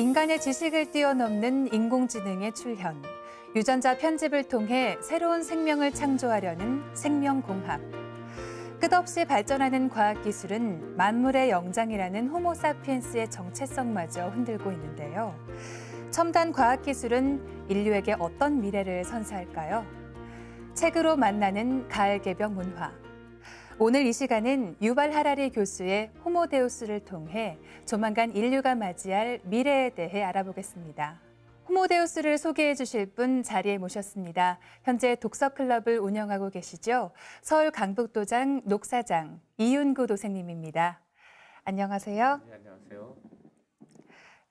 인간의 지식을 뛰어넘는 인공지능의 출현, 유전자 편집을 통해 새로운 생명을 창조하려는 생명공학. 끝없이 발전하는 과학기술은 만물의 영장이라는 호모사피엔스의 정체성마저 흔들고 있는데요. 첨단 과학기술은 인류에게 어떤 미래를 선사할까요? 책으로 만나는 가을 개병 문화. 오늘 이 시간은 유발 하라리 교수의 호모데우스를 통해 조만간 인류가 맞이할 미래에 대해 알아보겠습니다. 호모데우스를 소개해 주실 분 자리에 모셨습니다. 현재 독서클럽을 운영하고 계시죠? 서울 강북도장 녹사장 이윤구 도생님입니다. 안녕하세요. 네, 안녕하세요.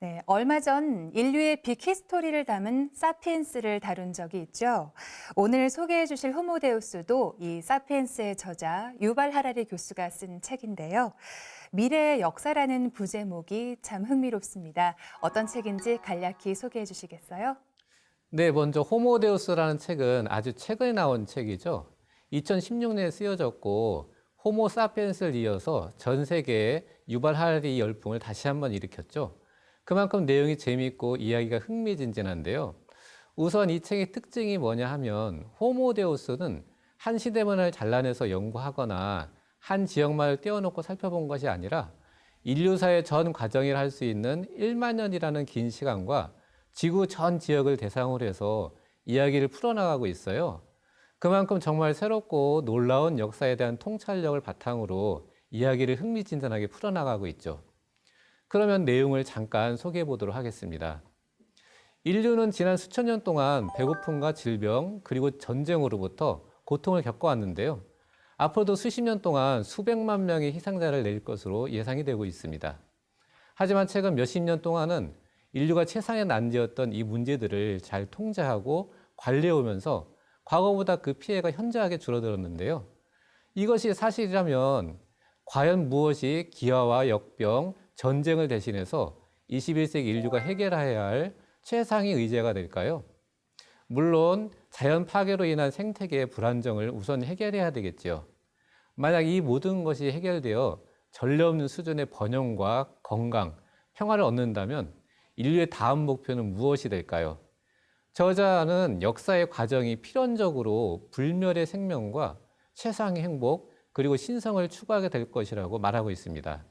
네, 얼마 전 인류의 빅히스토리를 담은 사피엔스를 다룬 적이 있죠. 오늘 소개해 주실 호모데우스도 이 사피엔스의 저자 유발 하라리 교수가 쓴 책인데요. 미래의 역사라는 부제목이 참 흥미롭습니다. 어떤 책인지 간략히 소개해 주시겠어요? 네, 먼저 호모데우스라는 책은 아주 최근에 나온 책이죠. 2016년에 쓰여졌고 호모 사피엔스를 이어서 전 세계에 유발 하라리 열풍을 다시 한번 일으켰죠. 그만큼 내용이 재미있고 이야기가 흥미진진한데요. 우선 이 책의 특징이 뭐냐 하면 호모데우스는 한 시대만을 잘라내서 연구하거나 한 지역만을 떼어놓고 살펴본 것이 아니라 인류사의 전 과정이라 할 수 있는 1만 년이라는 긴 시간과 지구 전 지역을 대상으로 해서 이야기를 풀어나가고 있어요. 그만큼 정말 새롭고 놀라운 역사에 대한 통찰력을 바탕으로 이야기를 흥미진진하게 풀어나가고 있죠. 그러면 내용을 잠깐 소개해 보도록 하겠습니다. 인류는 지난 수천 년 동안 배고픔과 질병 그리고 전쟁으로부터 고통을 겪어왔는데요. 앞으로도 수십 년 동안 수백만 명의 희생자를 낼 것으로 예상이 되고 있습니다. 하지만 최근 몇십 년 동안은 인류가 최상의 난제였던 이 문제들을 잘 통제하고 관리해 오면서 과거보다 그 피해가 현저하게 줄어들었는데요. 이것이 사실이라면 과연 무엇이 기아와 역병, 전쟁을 대신해서 21세기 인류가 해결해야 할 최상의 의제가 될까요? 물론 자연 파괴로 인한 생태계의 불안정을 우선 해결해야 되겠죠. 만약 이 모든 것이 해결되어 전례 없는 수준의 번영과 건강, 평화를 얻는다면 인류의 다음 목표는 무엇이 될까요? 저자는 역사의 과정이 필연적으로 불멸의 생명과 최상의 행복 그리고 신성을 추구하게 될 것이라고 말하고 있습니다.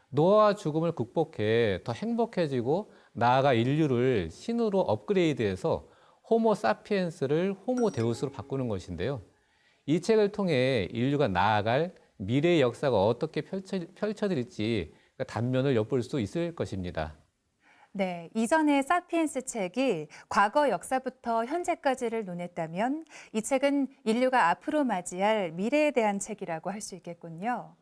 노화와 죽음을 극복해 더 행복해지고 나아가 인류를 신으로 업그레이드해서 호모 사피엔스를 호모 데우스로 바꾸는 것인데요. 이 책을 통해 인류가 나아갈 미래의 역사가 어떻게 펼쳐질지 단면을 엿볼 수 있을 것입니다. 네, 이전의 사피엔스 책이 과거 역사부터 현재까지를 논했다면 이 책은 인류가 앞으로 맞이할 미래에 대한 책이라고 할 수 있겠군요.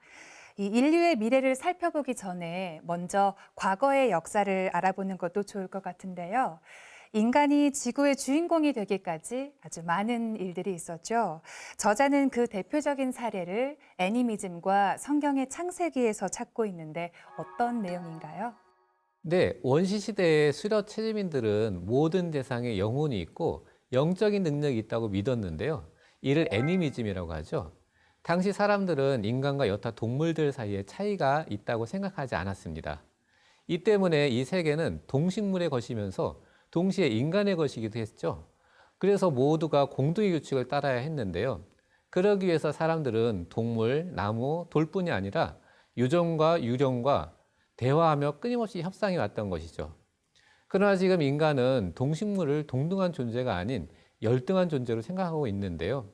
이 인류의 미래를 살펴보기 전에 먼저 과거의 역사를 알아보는 것도 좋을 것 같은데요. 인간이 지구의 주인공이 되기까지 아주 많은 일들이 있었죠. 저자는 그 대표적인 사례를 애니미즘과 성경의 창세기에서 찾고 있는데 어떤 내용인가요? 네, 원시시대의 수렵 체제민들은 모든 대상에 영혼이 있고 영적인 능력이 있다고 믿었는데요. 이를 애니미즘이라고 하죠. 당시 사람들은 인간과 여타 동물들 사이에 차이가 있다고 생각하지 않았습니다. 이 때문에 이 세계는 동식물의 것이면서 동시에 인간의 것이기도 했죠. 그래서 모두가 공동의 규칙을 따라야 했는데요. 그러기 위해서 사람들은 동물, 나무, 돌뿐이 아니라 유정과 유령과 대화하며 끊임없이 협상해 왔던 것이죠. 그러나 지금 인간은 동식물을 동등한 존재가 아닌 열등한 존재로 생각하고 있는데요.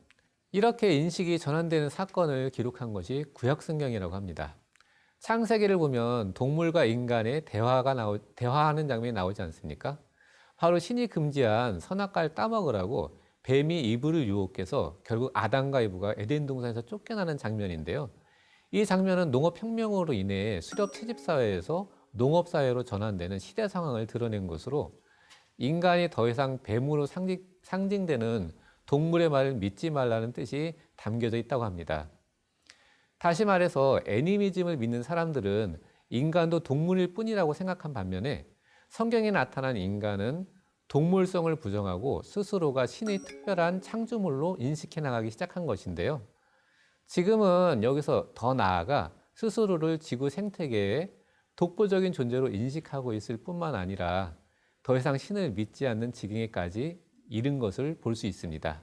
이렇게 인식이 전환되는 사건을 기록한 것이 구약성경이라고 합니다. 창세기를 보면 동물과 인간의 대화하는 장면이 나오지 않습니까? 바로 신이 금지한 선악과를 따먹으라고 뱀이 이브를 유혹해서 결국 아담과 이브가 에덴 동산에서 쫓겨나는 장면인데요. 이 장면은 농업혁명으로 인해 수렵 채집사회에서 농업사회로 전환되는 시대 상황을 드러낸 것으로 인간이 더 이상 뱀으로 상징되는 동물의 말을 믿지 말라는 뜻이 담겨져 있다고 합니다. 다시 말해서 애니미즘을 믿는 사람들은 인간도 동물일 뿐이라고 생각한 반면에 성경에 나타난 인간은 동물성을 부정하고 스스로가 신의 특별한 창조물로 인식해 나가기 시작한 것인데요. 지금은 여기서 더 나아가 스스로를 지구 생태계의 독보적인 존재로 인식하고 있을 뿐만 아니라 더 이상 신을 믿지 않는 지경에까지 이른 것을 볼 수 있습니다.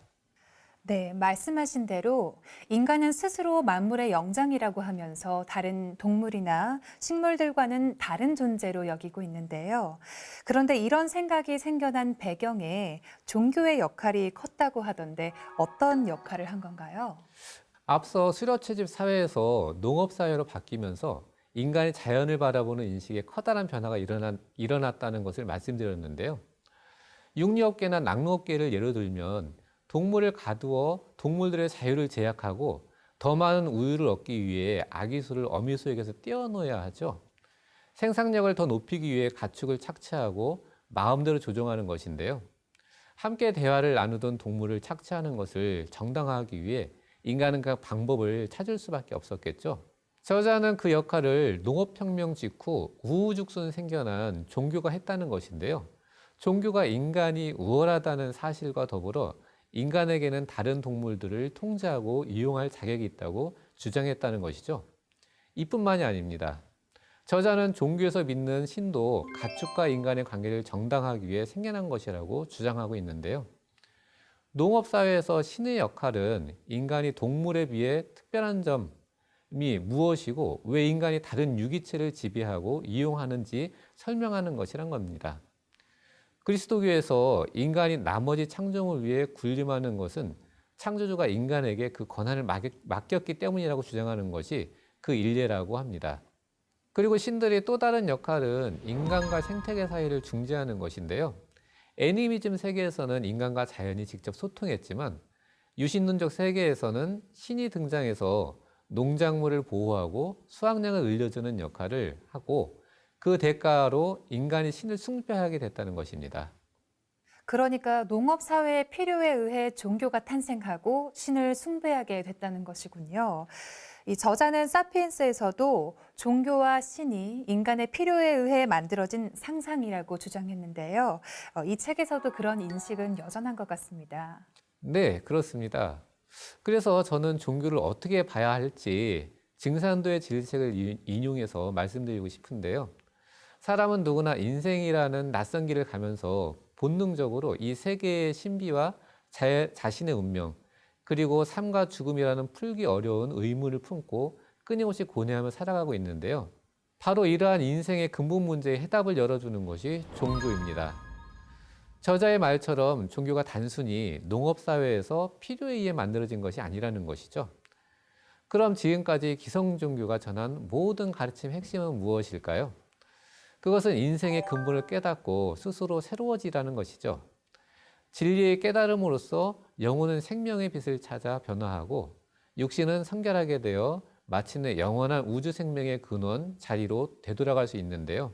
네, 말씀하신 대로 인간은 스스로 만물의 영장이라고 하면서 다른 동물이나 식물들과는 다른 존재로 여기고 있는데요. 그런데 이런 생각이 생겨난 배경에 종교의 역할이 컸다고 하던데 어떤 역할을 한 건가요? 앞서 수렵채집 사회에서 농업 사회로 바뀌면서 인간이 자연을 바라보는 인식에 커다란 변화가 일어났다는 것을 말씀드렸는데요. 육류업계나 낙농업계를 예로 들면 동물을 가두어 동물들의 자유를 제약하고 더 많은 우유를 얻기 위해 아기수를 어미수에게서 떼어놓아야 하죠. 생산력을 더 높이기 위해 가축을 착취하고 마음대로 조종하는 것인데요. 함께 대화를 나누던 동물을 착취하는 것을 정당화하기 위해 인간은 그 방법을 찾을 수밖에 없었겠죠. 저자는 그 역할을 농업혁명 직후 우후죽순 생겨난 종교가 했다는 것인데요. 종교가 인간이 우월하다는 사실과 더불어 인간에게는 다른 동물들을 통제하고 이용할 자격이 있다고 주장했다는 것이죠. 이뿐만이 아닙니다. 저자는 종교에서 믿는 신도 가축과 인간의 관계를 정당화하기 위해 생겨난 것이라고 주장하고 있는데요. 농업사회에서 신의 역할은 인간이 동물에 비해 특별한 점이 무엇이고 왜 인간이 다른 유기체를 지배하고 이용하는지 설명하는 것이란 겁니다. 그리스도교에서 인간이 나머지 창조물을 위해 군림하는 것은 창조주가 인간에게 그 권한을 맡겼기 때문이라고 주장하는 것이 그 일례라고 합니다. 그리고 신들의 또 다른 역할은 인간과 생태계 사이를 중재하는 것인데요. 애니미즘 세계에서는 인간과 자연이 직접 소통했지만 유신론적 세계에서는 신이 등장해서 농작물을 보호하고 수확량을 늘려주는 역할을 하고 그 대가로 인간이 신을 숭배하게 됐다는 것입니다. 그러니까 농업 사회의 필요에 의해 종교가 탄생하고 신을 숭배하게 됐다는 것이군요. 이 저자는 사피엔스에서도 종교와 신이 인간의 필요에 의해 만들어진 상상이라고 주장했는데요. 이 책에서도 그런 인식은 여전한 것 같습니다. 네, 그렇습니다. 그래서 저는 종교를 어떻게 봐야 할지 증산도의 질책을 인용해서 말씀드리고 싶은데요. 사람은 누구나 인생이라는 낯선 길을 가면서 본능적으로 이 세계의 신비와 자신의 운명, 그리고 삶과 죽음이라는 풀기 어려운 의문을 품고 끊임없이 고뇌하며 살아가고 있는데요. 바로 이러한 인생의 근본 문제의 해답을 열어주는 것이 종교입니다. 저자의 말처럼 종교가 단순히 농업사회에서 필요에 의해 만들어진 것이 아니라는 것이죠. 그럼 지금까지 기성종교가 전한 모든 가르침의 핵심은 무엇일까요? 그것은 인생의 근본을 깨닫고 스스로 새로워지라는 것이죠. 진리의 깨달음으로써 영혼은 생명의 빛을 찾아 변화하고 육신은 성결하게 되어 마침내 영원한 우주 생명의 근원 자리로 되돌아갈 수 있는데요.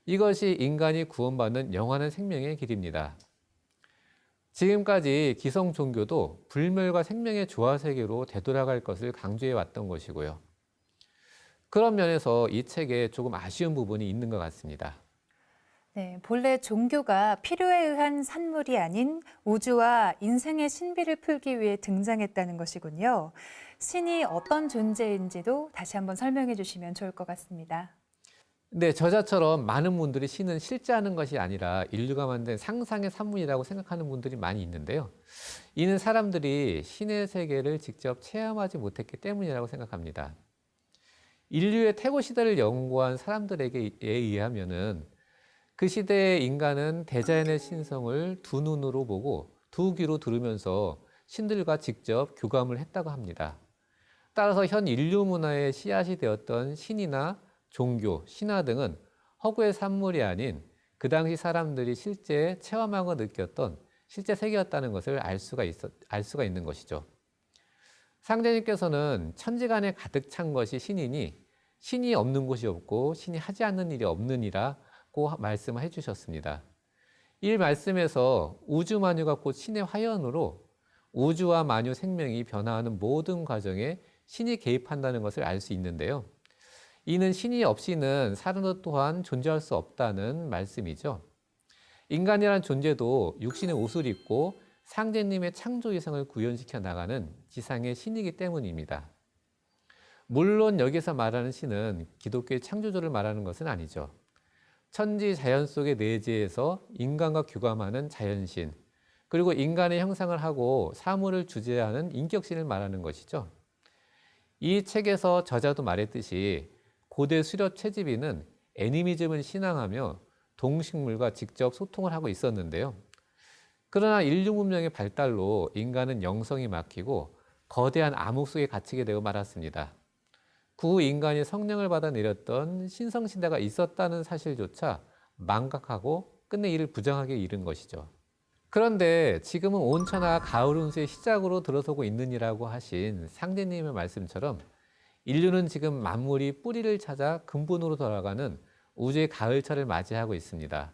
이것이 인간이 구원받는 영원한 생명의 길입니다. 지금까지 기성 종교도 불멸과 생명의 조화 세계로 되돌아갈 것을 강조해 왔던 것이고요. 그런 면에서 이 책에 조금 아쉬운 부분이 있는 것 같습니다. 네, 본래 종교가 필요에 의한 산물이 아닌 우주와 인생의 신비를 풀기 위해 등장했다는 것이군요. 신이 어떤 존재인지도 다시 한번 설명해 주시면 좋을 것 같습니다. 네, 저자처럼 많은 분들이 신은 실제하는 것이 아니라 인류가 만든 상상의 산물이라고 생각하는 분들이 많이 있는데요. 이는 사람들이 신의 세계를 직접 체험하지 못했기 때문이라고 생각합니다. 인류의 태고 시대를 연구한 사람들에게 의하면은 그 시대의 인간은 대자연의 신성을 두 눈으로 보고 두 귀로 들으면서 신들과 직접 교감을 했다고 합니다. 따라서 현 인류 문화의 씨앗이 되었던 신이나 종교, 신화 등은 허구의 산물이 아닌 그 당시 사람들이 실제 체험하고 느꼈던 실제 세계였다는 것을 알 수가 있는 것이죠. 상제님께서는 천지간에 가득 찬 것이 신이니 신이 없는 곳이 없고 신이 하지 않는 일이 없느니라고 말씀을 해주셨습니다. 이 말씀에서 우주 만유가 곧 신의 화연으로 우주와 만유 생명이 변화하는 모든 과정에 신이 개입한다는 것을 알 수 있는데요. 이는 신이 없이는 사람도 또한 존재할 수 없다는 말씀이죠. 인간이란 존재도 육신의 옷을 입고 상제님의 창조 이상을 구현시켜 나가는 지상의 신이기 때문입니다. 물론 여기서 말하는 신은 기독교의 창조주를 말하는 것은 아니죠. 천지 자연 속의 내재해서 인간과 교감하는 자연신, 그리고 인간의 형상을 하고 사물을 주재하는 인격신을 말하는 것이죠. 이 책에서 저자도 말했듯이 고대 수렵 채집인은 애니미즘을 신앙하며 동식물과 직접 소통을 하고 있었는데요. 그러나 인류 문명의 발달로 인간은 영성이 막히고 거대한 암흑 속에 갇히게 되고 말았습니다. 그 후 인간이 성령을 받아 내렸던 신성시대가 있었다는 사실조차 망각하고 끝내 이를 부정하게 이른 것이죠. 그런데 지금은 온천하 가을 운수의 시작으로 들어서고 있느니라고 하신 상대님의 말씀처럼 인류는 지금 만물이 뿌리를 찾아 근본으로 돌아가는 우주의 가을철을 맞이하고 있습니다.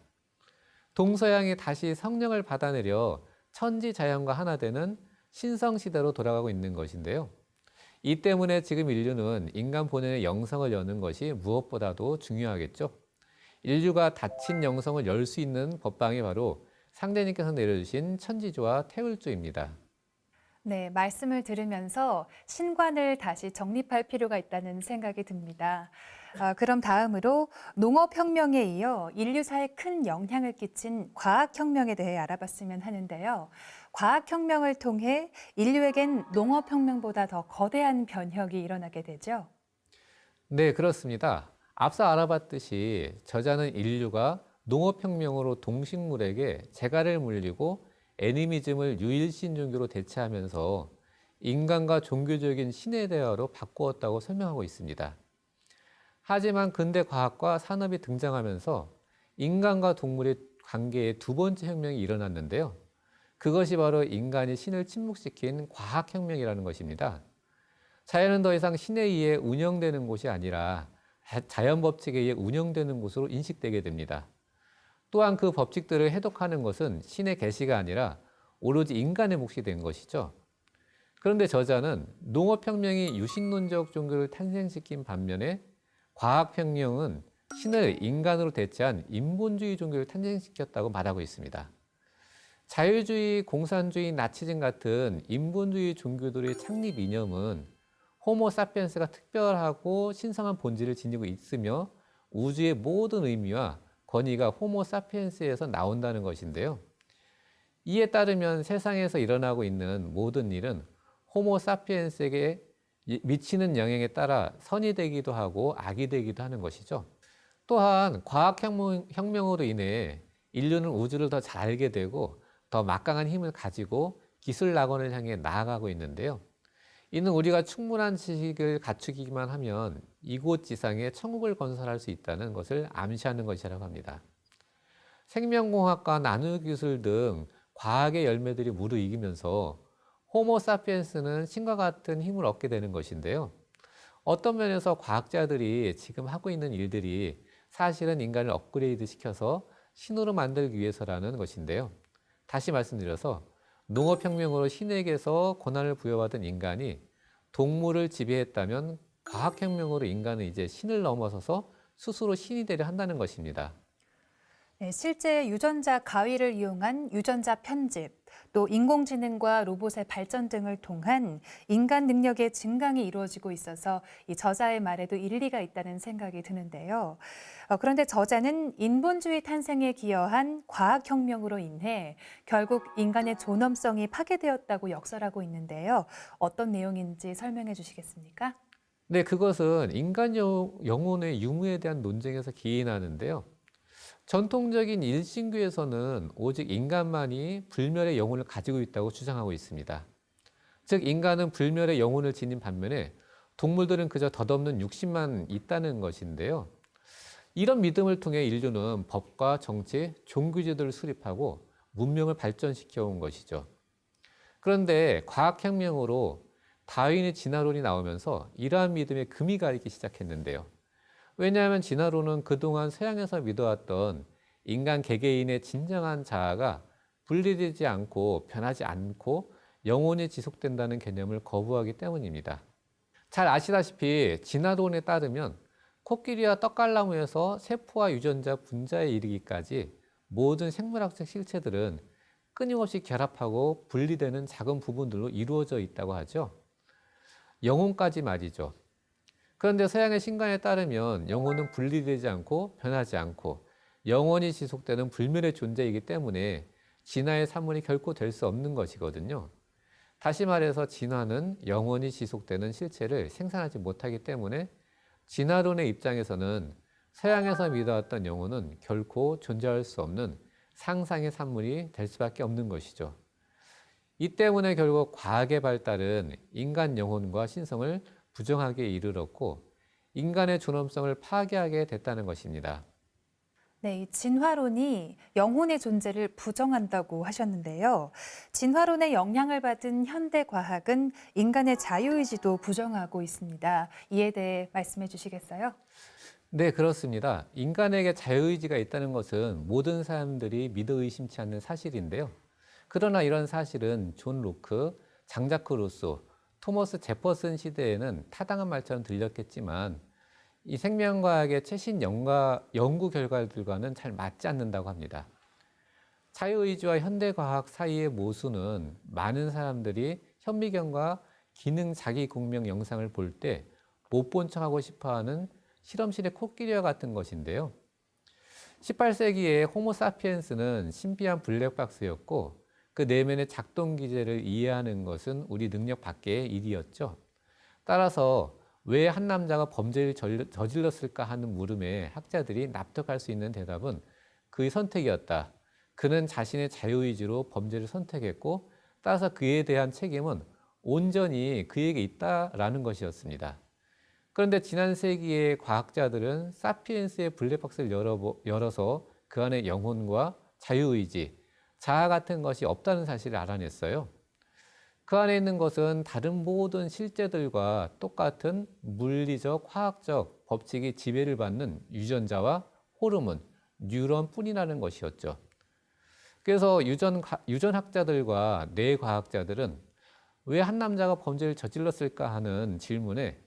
동서양이 다시 성령을 받아내려 천지 자연과 하나 되는 신성시대로 돌아가고 있는 것인데요. 이 때문에 지금 인류는 인간 본연의 영성을 여는 것이 무엇보다도 중요하겠죠. 인류가 닫힌 영성을 열 수 있는 법방이 바로 상대님께서 내려주신 천지조와 태울조입니다. 네, 말씀을 들으면서 신관을 다시 정립할 필요가 있다는 생각이 듭니다. 그럼 다음으로 농업혁명에 이어 인류사에 큰 영향을 끼친 과학혁명에 대해 알아봤으면 하는데요. 과학혁명을 통해 인류에겐 농업혁명보다 더 거대한 변혁이 일어나게 되죠. 네, 그렇습니다. 앞서 알아봤듯이 저자는 인류가 농업혁명으로 동식물에게 재갈을 물리고 애니미즘을 유일신 종교로 대체하면서 인간과 종교적인 신의 대화로 바꾸었다고 설명하고 있습니다. 하지만 근대 과학과 산업이 등장하면서 인간과 동물의 관계에 두 번째 혁명이 일어났는데요. 그것이 바로 인간이 신을 침묵시킨 과학혁명이라는 것입니다. 자연은 더 이상 신에 의해 운영되는 곳이 아니라 자연 법칙에 의해 운영되는 곳으로 인식되게 됩니다. 또한 그 법칙들을 해독하는 것은 신의 계시가 아니라 오로지 인간의 몫이 된 것이죠. 그런데 저자는 농업혁명이 유신론적 종교를 탄생시킨 반면에 과학혁명은 신을 인간으로 대체한 인본주의 종교를 탄생시켰다고 말하고 있습니다. 자유주의, 공산주의, 나치즘 같은 인본주의 종교들의 창립 이념은 호모 사피엔스가 특별하고 신성한 본질을 지니고 있으며 우주의 모든 의미와 권위가 호모 사피엔스에서 나온다는 것인데요. 이에 따르면 세상에서 일어나고 있는 모든 일은 호모 사피엔스에게 미치는 영향에 따라 선이 되기도 하고 악이 되기도 하는 것이죠. 또한 과학혁명으로 인해 인류는 우주를 더 잘 알게 되고 더 막강한 힘을 가지고 기술 낙원을 향해 나아가고 있는데요. 이는 우리가 충분한 지식을 갖추기만 하면 이곳 지상에 천국을 건설할 수 있다는 것을 암시하는 것이라고 합니다. 생명공학과 나노기술 등 과학의 열매들이 무르익으면서 호모 사피엔스는 신과 같은 힘을 얻게 되는 것인데요. 어떤 면에서 과학자들이 지금 하고 있는 일들이 사실은 인간을 업그레이드 시켜서 신으로 만들기 위해서라는 것인데요. 다시 말씀드려서 농업혁명으로 신에게서 권한을 부여받은 인간이 동물을 지배했다면 과학혁명으로 인간은 이제 신을 넘어서서 스스로 신이 되려 한다는 것입니다. 네, 실제 유전자 가위를 이용한 유전자 편집, 또 인공지능과 로봇의 발전 등을 통한 인간 능력의 증강이 이루어지고 있어서 이 저자의 말에도 일리가 있다는 생각이 드는데요. 그런데 저자는 인본주의 탄생에 기여한 과학혁명으로 인해 결국 인간의 존엄성이 파괴되었다고 역설하고 있는데요. 어떤 내용인지 설명해 주시겠습니까? 네, 그것은 인간 영혼의 유무에 대한 논쟁에서 기인하는데요. 전통적인 일신교에서는 오직 인간만이 불멸의 영혼을 가지고 있다고 주장하고 있습니다. 즉 인간은 불멸의 영혼을 지닌 반면에 동물들은 그저 덧없는 육신만 있다는 것인데요. 이런 믿음을 통해 인류는 법과 정치, 종교제도를 수립하고 문명을 발전시켜 온 것이죠. 그런데 과학혁명으로 다윈의 진화론이 나오면서 이러한 믿음에 금이 가리기 시작했는데요. 왜냐하면 진화론은 그동안 서양에서 믿어왔던 인간 개개인의 진정한 자아가 분리되지 않고 변하지 않고 영원히 지속된다는 개념을 거부하기 때문입니다. 잘 아시다시피 진화론에 따르면 코끼리와 떡갈나무에서 세포와 유전자 분자에 이르기까지 모든 생물학적 실체들은 끊임없이 결합하고 분리되는 작은 부분들로 이루어져 있다고 하죠. 영혼까지 말이죠. 그런데 서양의 신관에 따르면 영혼은 분리되지 않고 변하지 않고 영원히 지속되는 불멸의 존재이기 때문에 진화의 산물이 결코 될 수 없는 것이거든요. 다시 말해서 진화는 영원히 지속되는 실체를 생산하지 못하기 때문에 진화론의 입장에서는 서양에서 믿어왔던 영혼은 결코 존재할 수 없는 상상의 산물이 될 수밖에 없는 것이죠. 이 때문에 결국 과학의 발달은 인간 영혼과 신성을 부정하게 이르렀고 인간의 존엄성을 파괴하게 됐다는 것입니다. 네, 이 진화론이 영혼의 존재를 부정한다고 하셨는데요. 진화론의 영향을 받은 현대 과학은 인간의 자유의지도 부정하고 있습니다. 이에 대해 말씀해 주시겠어요? 네, 그렇습니다. 인간에게 자유의지가 있다는 것은 모든 사람들이 믿어 의심치 않는 사실인데요. 그러나 이런 사실은 존 로크, 장자크 루소, 토머스 제퍼슨 시대에는 타당한 말처럼 들렸겠지만 이 생명과학의 최신 연구 결과들과는 잘 맞지 않는다고 합니다. 자유의지와 현대과학 사이의 모순은 많은 사람들이 현미경과 기능 자기 공명 영상을 볼 때 못 본 척하고 싶어하는 실험실의 코끼리와 같은 것인데요. 18세기에 호모사피엔스는 신비한 블랙박스였고 그 내면의 작동 기제를 이해하는 것은 우리 능력 밖의 일이었죠. 따라서 왜 한 남자가 범죄를 저질렀을까 하는 물음에 학자들이 납득할 수 있는 대답은 그의 선택이었다. 그는 자신의 자유의지로 범죄를 선택했고 따라서 그에 대한 책임은 온전히 그에게 있다라는 것이었습니다. 그런데 지난 세기의 과학자들은 사피엔스의 블랙박스를 열어서 그 안에 영혼과 자유의지, 자아 같은 것이 없다는 사실을 알아냈어요. 그 안에 있는 것은 다른 모든 실제들과 똑같은 물리적, 화학적 법칙이 지배를 받는 유전자와 호르몬, 뉴런뿐이라는 것이었죠. 그래서 유전학자들과 뇌과학자들은 왜 한 남자가 범죄를 저질렀을까 하는 질문에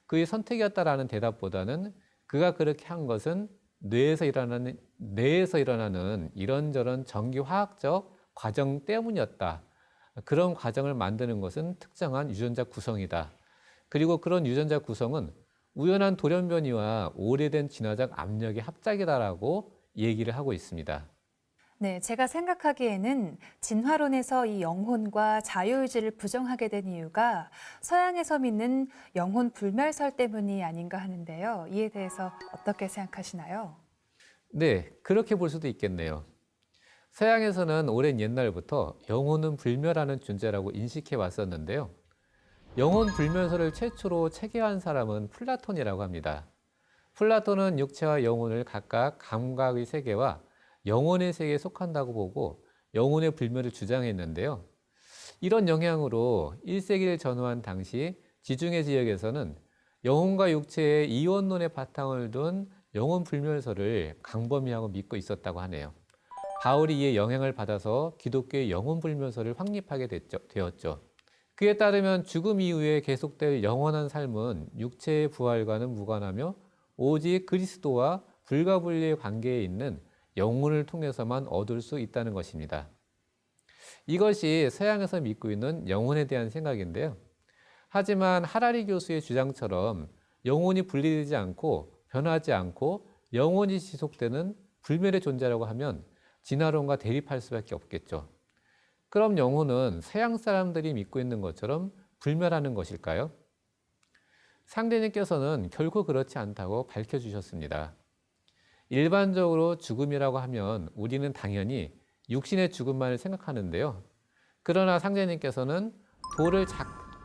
그의 선택이었다라는 대답보다는 그가 그렇게 한 것은 뇌에서 일어나는 이런저런 전기화학적 과정 때문이었다. 그런 과정을 만드는 것은 특정한 유전자 구성이다. 그리고 그런 유전자 구성은 우연한 돌연변이와 오래된 진화적 압력의 합작이다라고 얘기를 하고 있습니다. 네, 제가 생각하기에는 진화론에서 이 영혼과 자유의지를 부정하게 된 이유가 서양에서 믿는 영혼 불멸설 때문이 아닌가 하는데요. 이에 대해서 어떻게 생각하시나요? 네, 그렇게 볼 수도 있겠네요. 서양에서는 오랜 옛날부터 영혼은 불멸하는 존재라고 인식해 왔었는데요. 영혼 불멸설을 최초로 체계한 사람은 플라톤이라고 합니다. 플라톤은 육체와 영혼을 각각 감각의 세계와 영혼의 세계에 속한다고 보고 영혼의 불멸을 주장했는데요. 이런 영향으로 1세기를 전후한 당시 지중해 지역에서는 영혼과 육체의 이원론의 바탕을 둔 영혼 불멸설을 강범위하고 믿고 있었다고 하네요. 바울이 이에 영향을 받아서 기독교의 영혼 불멸설을 확립하게 되었죠. 그에 따르면 죽음 이후에 계속될 영원한 삶은 육체의 부활과는 무관하며 오직 그리스도와 불가분리의 관계에 있는 영혼을 통해서만 얻을 수 있다는 것입니다. 이것이 서양에서 믿고 있는 영혼에 대한 생각인데요. 하지만 하라리 교수의 주장처럼 영혼이 분리되지 않고 변하지 않고 영원히 지속되는 불멸의 존재라고 하면 진화론과 대립할 수밖에 없겠죠. 그럼 영혼은 서양 사람들이 믿고 있는 것처럼 불멸하는 것일까요? 상대님께서는 결코 그렇지 않다고 밝혀주셨습니다. 일반적으로 죽음이라고 하면 우리는 당연히 육신의 죽음만을 생각하는데요. 그러나 상제님께서는 돌을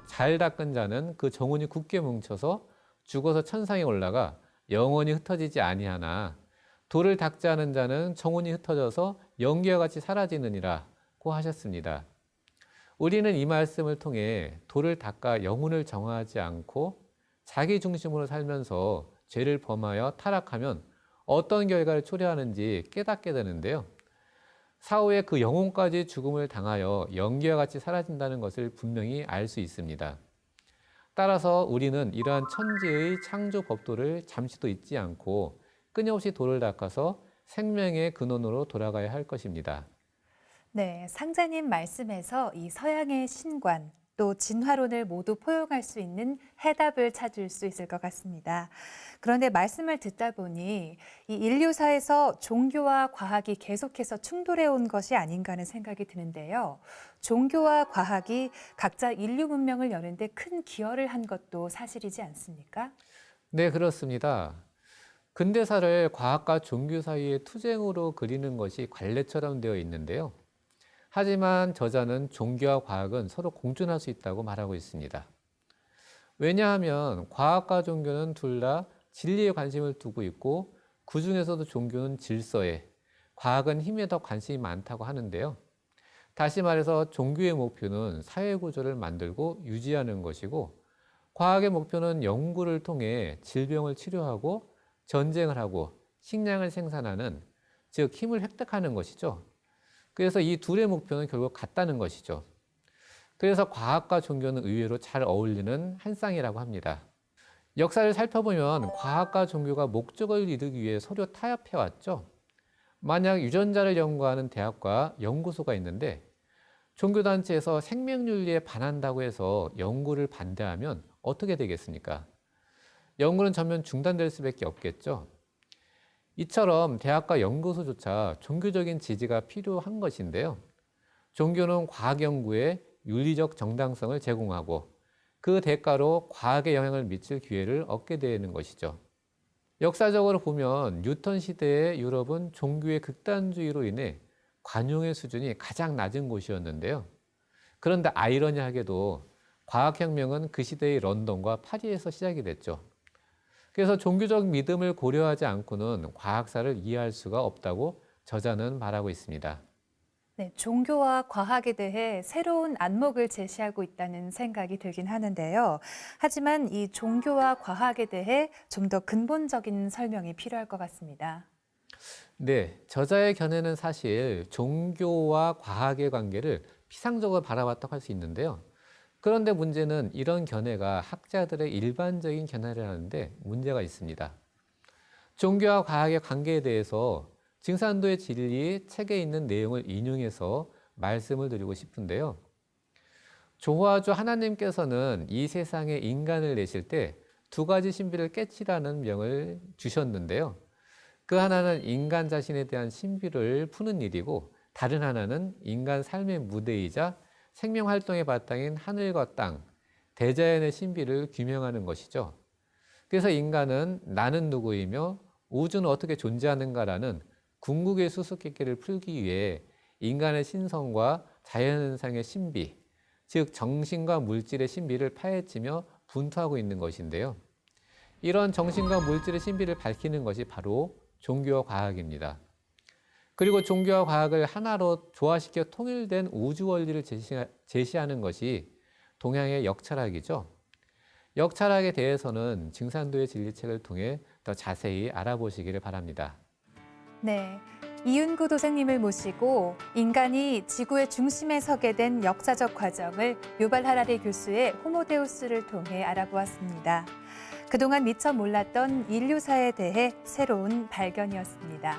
잘 닦은 자는 그 정혼이 굳게 뭉쳐서 죽어서 천상에 올라가 영원히 흩어지지 아니하나 돌을 닦지 않은 자는 정혼이 흩어져서 연기와 같이 사라지느니라고 하셨습니다. 우리는 이 말씀을 통해 돌을 닦아 영혼을 정하지 않고 자기 중심으로 살면서 죄를 범하여 타락하면 어떤 결과를 초래하는지 깨닫게 되는데요. 사후에 그 영혼까지 죽음을 당하여 연기와 같이 사라진다는 것을 분명히 알 수 있습니다. 따라서 우리는 이러한 천지의 창조 법도를 잠시도 잊지 않고 끊임없이 돌을 닦아서 생명의 근원으로 돌아가야 할 것입니다. 네, 상자님 말씀에서 이 서양의 신관, 또 진화론을 모두 포용할 수 있는 해답을 찾을 수 있을 것 같습니다. 그런데 말씀을 듣다 보니 이 인류사에서 종교와 과학이 계속해서 충돌해 온 것이 아닌가 하는 생각이 드는데요. 종교와 과학이 각자 인류 문명을 여는 데 큰 기여를 한 것도 사실이지 않습니까? 네, 그렇습니다. 근대사를 과학과 종교 사이의 투쟁으로 그리는 것이 관례처럼 되어 있는데요. 하지만 저자는 종교와 과학은 서로 공존할 수 있다고 말하고 있습니다. 왜냐하면 과학과 종교는 둘 다 진리에 관심을 두고 있고 그중에서도 종교는 질서에, 과학은 힘에 더 관심이 많다고 하는데요. 다시 말해서 종교의 목표는 사회 구조를 만들고 유지하는 것이고 과학의 목표는 연구를 통해 질병을 치료하고 전쟁을 하고 식량을 생산하는, 즉 힘을 획득하는 것이죠. 그래서 이 둘의 목표는 결국 같다는 것이죠. 그래서 과학과 종교는 의외로 잘 어울리는 한 쌍이라고 합니다. 역사를 살펴보면 과학과 종교가 목적을 이루기 위해 서로 타협해 왔죠. 만약 유전자를 연구하는 대학과 연구소가 있는데 종교단체에서 생명윤리에 반한다고 해서 연구를 반대하면 어떻게 되겠습니까? 연구는 전면 중단될 수밖에 없겠죠. 이처럼 대학과 연구소조차 종교적인 지지가 필요한 것인데요. 종교는 과학 연구에 윤리적 정당성을 제공하고 그 대가로 과학에 영향을 미칠 기회를 얻게 되는 것이죠. 역사적으로 보면 뉴턴 시대의 유럽은 종교의 극단주의로 인해 관용의 수준이 가장 낮은 곳이었는데요. 그런데 아이러니하게도 과학혁명은 그 시대의 런던과 파리에서 시작이 됐죠. 그래서 종교적 믿음을 고려하지 않고는 과학사를 이해할 수가 없다고 저자는 말하고 있습니다. 네, 종교와 과학에 대해 새로운 안목을 제시하고 있다는 생각이 들긴 하는데요. 하지만 이 종교와 과학에 대해 좀 더 근본적인 설명이 필요할 것 같습니다. 네, 저자의 견해는 사실 종교와 과학의 관계를 피상적으로 바라봤다고 할 수 있는데요. 그런데 문제는 이런 견해가 학자들의 일반적인 견해라는데 문제가 있습니다. 종교와 과학의 관계에 대해서 증산도의 진리 책에 있는 내용을 인용해서 말씀을 드리고 싶은데요. 조화주 하나님께서는 이 세상에 인간을 내실 때 두 가지 신비를 깨치라는 명을 주셨는데요. 그 하나는 인간 자신에 대한 신비를 푸는 일이고 다른 하나는 인간 삶의 무대이자 생명 활동의 바탕인 하늘과 땅, 대자연의 신비를 규명하는 것이죠. 그래서 인간은 나는 누구이며 우주는 어떻게 존재하는가라는 궁극의 수수께끼를 풀기 위해 인간의 신성과 자연현상의 신비, 즉 정신과 물질의 신비를 파헤치며 분투하고 있는 것인데요. 이런 정신과 물질의 신비를 밝히는 것이 바로 종교와 과학입니다. 그리고 종교와 과학을 하나로 조화시켜 통일된 우주 원리를 제시하는 것이 동양의 역철학이죠. 역철학에 대해서는 증산도의 진리책을 통해 더 자세히 알아보시기를 바랍니다. 네, 이윤구 도생님을 모시고 인간이 지구의 중심에 서게 된 역사적 과정을 유발 하라리 교수의 호모데우스를 통해 알아보았습니다. 그동안 미처 몰랐던 인류사에 대해 새로운 발견이었습니다.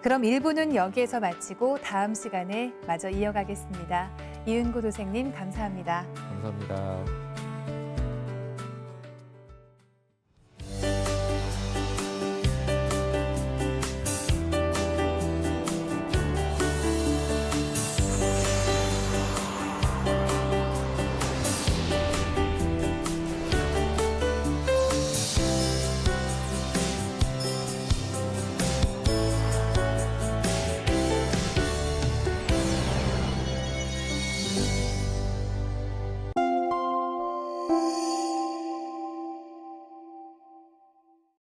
그럼 1부는 여기에서 마치고 다음 시간에 마저 이어가겠습니다. 이윤구 도생님 감사합니다. 감사합니다.